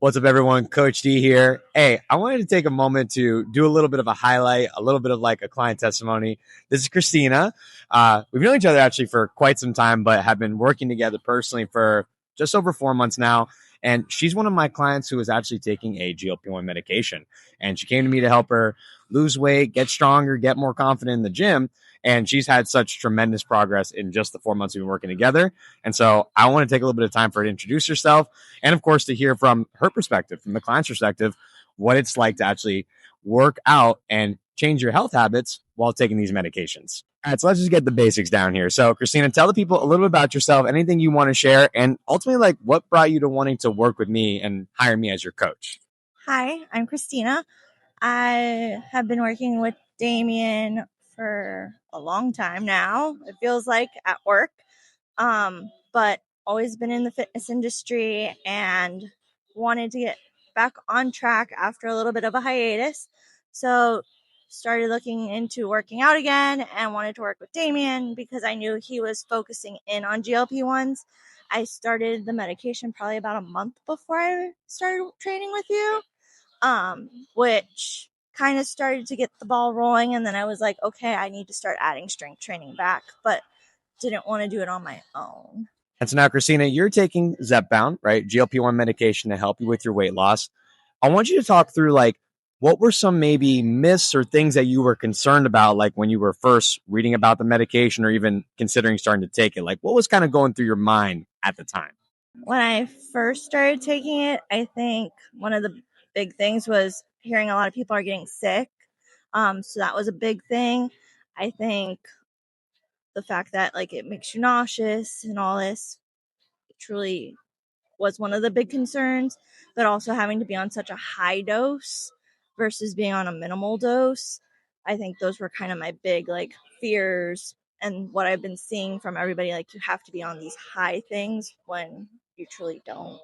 What's up, everyone? Coach D here. Hey, I wanted to take a moment to do a little bit of a highlight, a little bit of like a client testimony. This is Christina. We've known each other actually for quite some time, but have been working together personally for just over 4 months now. And she's one of my clients who is actually taking a GLP-1 medication. And she came to me to help her lose weight, get stronger, get more confident in the gym. And she's had such tremendous progress in just the 4 months we've been working together. And so I want to take a little bit of time for her to introduce herself and, of course, to hear from her perspective, from the client's perspective, what it's like to actually work out and change your health habits while taking these medications. All right, so let's just get the basics down here. So, Christina, tell the people a little bit about yourself, anything you want to share, and ultimately, like, what brought you to wanting to work with me and hire me as your coach? Hi, I'm Christina. I have been working with Damien for a long time now. It feels like at work, but always been in the fitness industry and wanted to get back on track after a little bit of a hiatus. So started looking into working out again and wanted to work with Damien because I knew he was focusing in on GLP-1s. I started the medication probably about a month before I started training with you, which kind of started to get the ball rolling. And then I was like, okay, I need to start adding strength training back, but didn't want to do it on my own. And so now, Christina, you're taking Zepbound, right? GLP-1 medication to help you with your weight loss. I want you to talk through like what were some maybe myths or things that you were concerned about, like when you were first reading about the medication or even considering starting to take it? Like what was kind of going through your mind at the time? When I first started taking it, I think one of the big things was hearing a lot of people are getting sick. So that was a big thing. I think the fact that like it makes you nauseous and all this truly was one of the big concerns, but also having to be on such a high dose versus being on a minimal dose. I think those were kind of my big like fears and what I've been seeing from everybody. Like you have to be on these high things when you truly don't.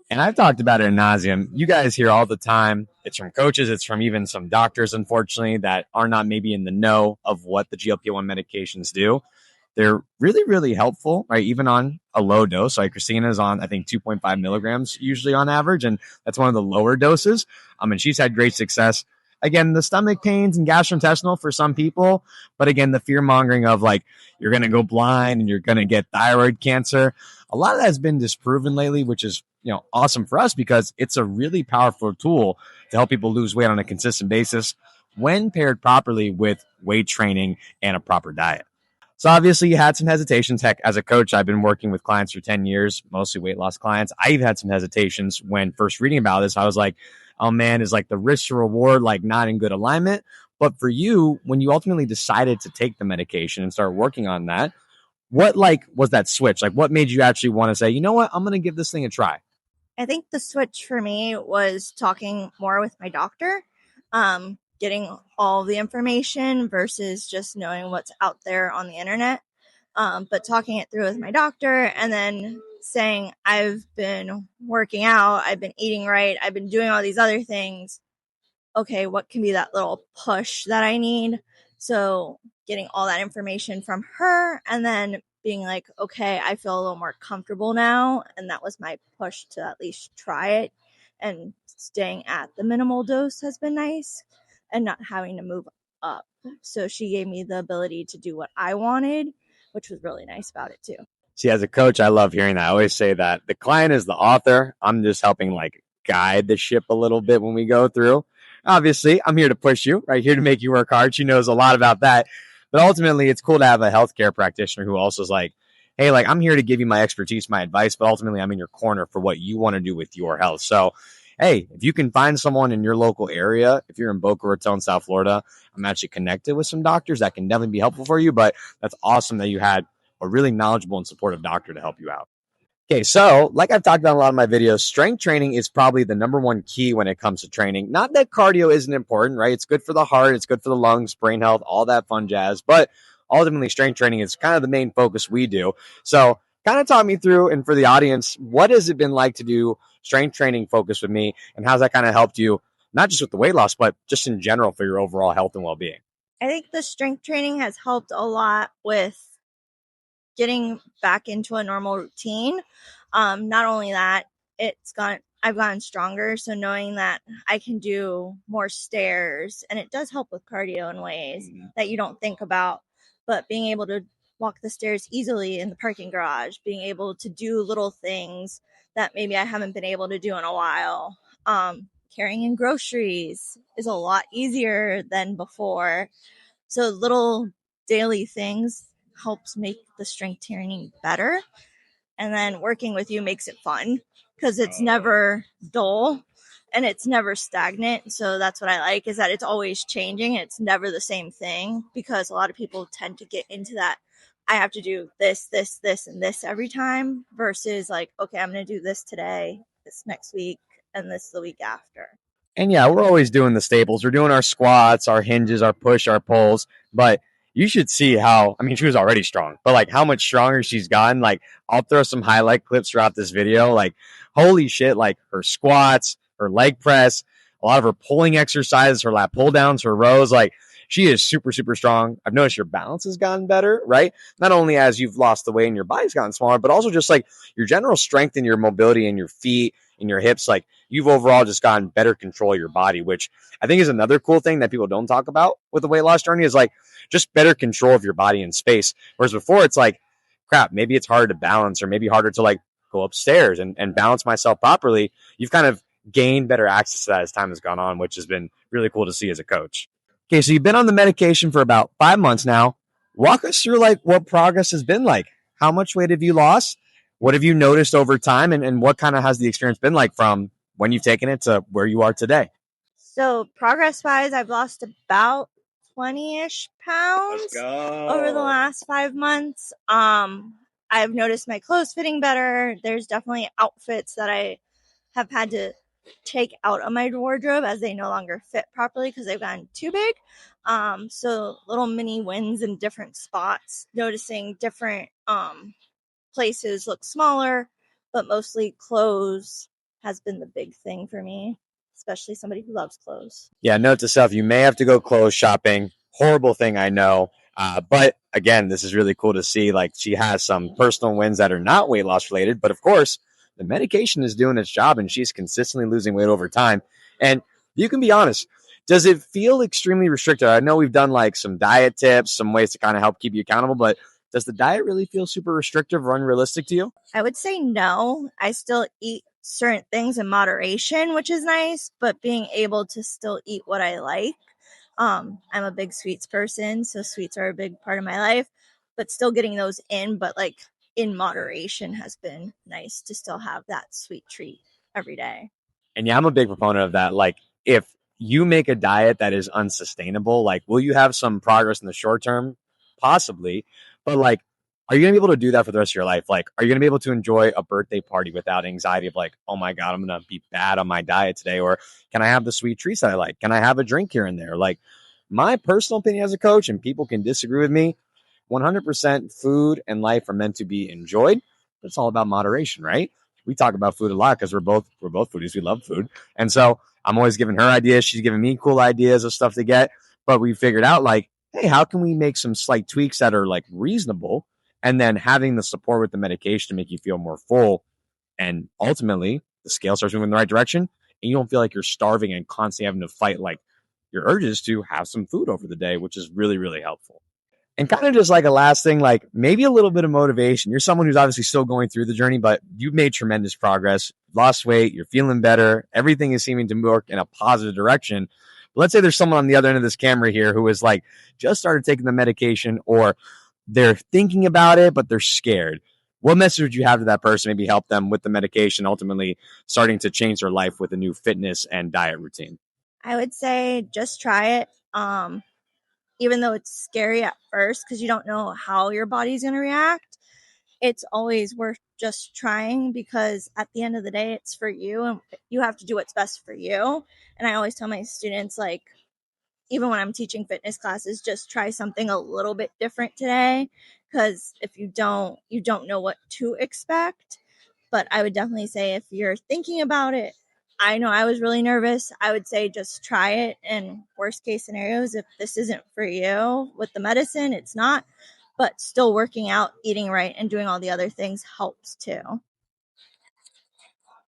And I've talked about it ad nauseum. You guys hear all the time. It's from coaches. It's from even some doctors, unfortunately, that are not maybe in the know of what the GLP-1 medications do. They're really, really helpful, right? Even on a low dose. Like Christina's on, I think, 2.5 milligrams usually on average. And that's one of the lower doses. And she's had great success. Again, the stomach pains and gastrointestinal for some people. But again, the fear mongering of like, you're going to go blind and you're going to get thyroid cancer. A lot of that has been disproven lately, which is, awesome for us because it's a really powerful tool to help people lose weight on a consistent basis when paired properly with weight training and a proper diet. So obviously you had some hesitations. Heck, as a coach, I've been working with clients for 10 years, mostly weight loss clients. I've had some hesitations when first reading about this. I was like, oh man, is like the risk to reward like not in good alignment? But for you, when you ultimately decided to take the medication and start working on that, what like was that switch? Like what made you actually want to say, you know what, I'm going to give this thing a try? I think the switch for me was talking more with my doctor, getting all the information versus just knowing what's out there on the internet. But talking it through with my doctor and then saying, I've been working out, I've been eating right, I've been doing all these other things. Okay, what can be that little push that I need? So getting all that information from her and then being like, okay, I feel a little more comfortable now. And that was my push to at least try it. And staying at the minimal dose has been nice and not having to move up. So she gave me the ability to do what I wanted, which was really nice about it too. See, as a coach, I love hearing that. I always say that the client is the author. I'm just helping like guide the ship a little bit when we go through. Obviously, I'm here to push you, right? Here to make you work hard. She knows a lot about that. But ultimately, it's cool to have a healthcare practitioner who also is like, hey, like I'm here to give you my expertise, my advice, but ultimately I'm in your corner for what you want to do with your health. So, hey, if you can find someone in your local area, if you're in Boca Raton, South Florida, I'm actually connected with some doctors that can definitely be helpful for you. But that's awesome that you had a really knowledgeable and supportive doctor to help you out. Okay, so like I've talked about in a lot of my videos, strength training is probably the number one key when it comes to training. Not that cardio isn't important, right? It's good for the heart, it's good for the lungs, brain health, all that fun jazz. But ultimately, strength training is kind of the main focus we do. So kind of talk me through, and for the audience, what has it been like to do strength training focus with me, and how's that kind of helped you, not just with the weight loss, but just in general for your overall health and well-being? I think the strength training has helped a lot with getting back into a normal routine. Not only that, it's I've gotten stronger. So knowing that I can do more stairs, and it does help with cardio in ways that you don't think about, but being able to walk the stairs easily in the parking garage, being able to do little things that maybe I haven't been able to do in a while. Carrying in groceries is a lot easier than before. So little daily things helps make the strength training better. And then working with you makes it fun because it's never dull and it's never stagnant. So that's what I like, is that it's always changing. It's never the same thing, because a lot of people tend to get into that. I have to do this, this, this, and this every time, versus like, okay, I'm going to do this today, this next week, and this the week after. And yeah, we're always doing the staples. We're doing our squats, our hinges, our push, our pulls. But you should see how, I mean, she was already strong, but like how much stronger she's gotten. Like, I'll throw some highlight clips throughout this video. Like, holy shit, like her squats, her leg press, a lot of her pulling exercises, her lat pull downs, her rows. Like, she is super, super strong. I've noticed your balance has gotten better, right? Not only as you've lost the weight and your body's gotten smaller, but also just like your general strength and your mobility in your feet and your hips. Like, you've overall just gotten better control of your body, which I think is another cool thing that people don't talk about with the weight loss journey, is like just better control of your body in space. Whereas before it's like, crap, maybe it's harder to balance, or maybe harder to like go upstairs and balance myself properly. You've kind of gained better access to that as time has gone on, which has been really cool to see as a coach. Okay, so you've been on the medication for about 5 months now. Walk us through like what progress has been like. How much weight have you lost? What have you noticed over time? And what kind of has the experience been like from when you've taken it to where you are today? So progress wise, I've lost about 20-ish pounds over the last 5 months. I've noticed my clothes fitting better. There's definitely outfits that I have had to take out of my wardrobe as they no longer fit properly because they've gotten too big. So little mini wins in different spots, noticing different places look smaller, but mostly clothes has been the big thing for me, especially somebody who loves clothes. Yeah, note to self, you may have to go clothes shopping. Horrible thing, I know. But again, this is really cool to see. Like, she has some personal wins that are not weight loss related, but of course, the medication is doing its job and she's consistently losing weight over time. And you can be honest, does it feel extremely restricted? I know we've done like some diet tips, some ways to kind of help keep you accountable, but does the diet really feel super restrictive or unrealistic to you? I would say no. I still eat certain things in moderation, which is nice, but being able to still eat what I like. I'm a big sweets person, so sweets are a big part of my life, but still getting those in, but like in moderation, has been nice to still have that sweet treat every day. And yeah, I'm a big proponent of that. Like, if you make a diet that is unsustainable, like, will you have some progress in the short term? Possibly. But like, are you gonna be able to do that for the rest of your life? Like, are you gonna be able to enjoy a birthday party without anxiety of like, oh my God, I'm gonna be bad on my diet today? Or can I have the sweet treats that I like? Can I have a drink here and there? Like, my personal opinion as a coach, and people can disagree with me, 100% food and life are meant to be enjoyed. But it's all about moderation, right? We talk about food a lot because we're both foodies. We love food, and so I'm always giving her ideas. She's giving me cool ideas of stuff to get. But we figured out like, hey, how can we make some slight tweaks that are like reasonable, and then having the support with the medication to make you feel more full, and ultimately the scale starts moving in the right direction, and you don't feel like you're starving and constantly having to fight like your urges to have some food over the day, which is really, really helpful. And kind of just like a last thing, like maybe a little bit of motivation. You're someone who's obviously still going through the journey, but you've made tremendous progress, lost weight, you're feeling better. Everything is seeming to work in a positive direction. But let's say there's someone on the other end of this camera here who is like just started taking the medication, or they're thinking about it, but they're scared. What message would you have to that person? Maybe help them with the medication, ultimately starting to change their life with a new fitness and diet routine. I would say just try it. Even though it's scary at first because you don't know how your body's going to react, it's always worth just trying, because at the end of the day, it's for you and you have to do what's best for you. And I always tell my students, like, even when I'm teaching fitness classes, just try something a little bit different today, because if you don't know what to expect. But I would definitely say, if you're thinking about it, I know I was really nervous. I would say just try it. And worst case scenarios, if this isn't for you with the medicine, it's not. But still working out, eating right, and doing all the other things helps too.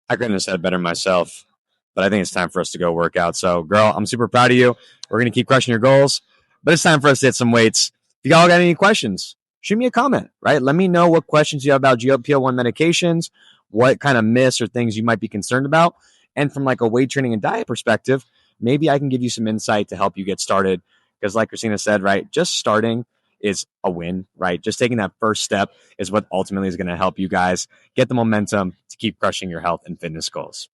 I couldn't have said it better myself, but I think it's time for us to go work out. So, girl, I'm super proud of you. We're going to keep crushing your goals, but it's time for us to hit some weights. If y'all got any questions, shoot me a comment, right? Let me know what questions you have about GLP-1 medications, what kind of myths or things you might be concerned about. And from like a weight training and diet perspective, maybe I can give you some insight to help you get started. Because like Christina said, right, just starting is a win, right? Just taking that first step is what ultimately is going to help you guys get the momentum to keep crushing your health and fitness goals.